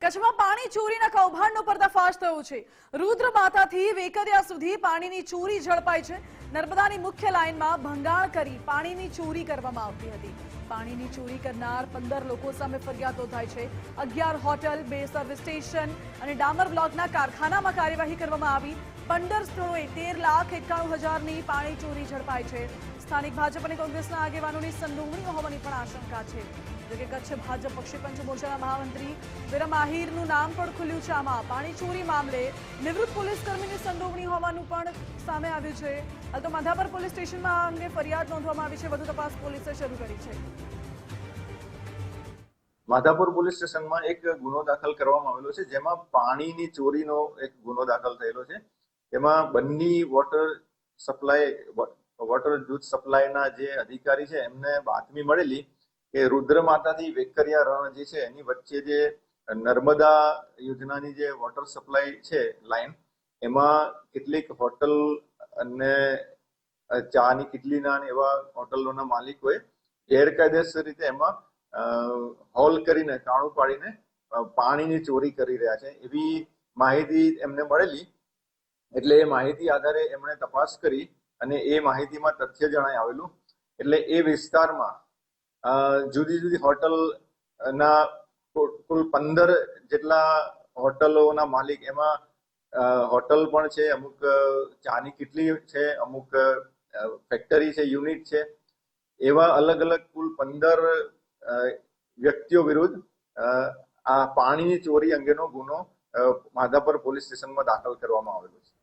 કચ્છમાં પાણી ચોરીના કૌભાંડનો પર્દાફાશ થયો છે। રુદ્રમાતાથી વેકરિયા સુધી પાણીની ચોરી ઝડપાઈ છે। નર્મદાની મુખ્ય લાઇનમાં ભંગાણ કરી પાણીની ચોરી કરવામાં આવતી હતી। પાણીની ચોરી કરનાર 15 લોકો સામે ફરિયાદ નોંધાઈ છે। 11 હોટલ, 2 સર્વિસ સ્ટેશન અને ડામર બ્લોકના કારખાનામાં કાર્યવાહી કરવામાં આવી। 15 સ્થળોએ 13,91,000ની પાણી ચોરી ઝડપાઈ છે। સ્થાનિક ભાજપ અને કોંગ્રેસના આગેવાનોની સંડોવણી હોવાની પણ આશંકા છે। જોકે કચ્છ ભાજપ પક્ષી પંચ મોરચાના મહામંત્રી વિરમ આહિરનું નામ પણ ખુલ્યું છે। આમાં પાણી ચોરી મામલે નિવૃત્ત પોલીસ કર્મીની સંડોવણી હોવાનું પણ સામે આવ્યું છે। હાલ તો માધાપર પોલીસ સ્ટેશનમાં આ અંગે ફરિયાદ નોંધવામાં આવી છે। વધુ તપાસ પોલીસે શરૂ કરી છે। માધાપર પોલીસ સ્ટેશનમાં એક ગુનો દાખલ કરવામાં આવેલો છે, જેમાં પાણીની ચોરીનો એક ગુનો દાખલ થયેલો છે। તેમાં બન્ની વોટર જૂથ સપ્લાયના જે અધિકારી છે એમને બાતમી મળેલી કે રુદ્રમાતાથી વેકરિયા રણ જે છે એની વચ્ચે જે નર્મદા યોજનાની જે વોટર સપ્લાય છે લાઈન, એમાં કેટલીક હોટલ અને ચાની કિટલીના એવા હોટલોના માલિકોએ ગેરકાયદેસર રીતે એમાં હોલ કરીને કાણું પાડીને પાણીની ચોરી કરી રહ્યા છે એવી માહિતી એમને મળેલી। એટલે એ માહિતી આધારે એમણે તપાસ કરી અને એ માહિતીમાં તથ્ય જણાઈ આવેલું। એટલે એ વિસ્તારમાં જુદી જુદી હોટલના કુલ 15 જેટલા હોટલોના માલિક, એમાં હોટલ પણ છે, અમુક ચાની કિટલી છે, અમુક ફેક્ટરી છે, યુનિટ છે, એવા અલગ અલગ કુલ 15 વ્યક્તિઓ વિરુદ્ધ આ પાણીની ચોરી અંગેનો ગુનો માધાપર પોલીસ સ્ટેશનમાં દાખલ કરવામાં આવેલો છે।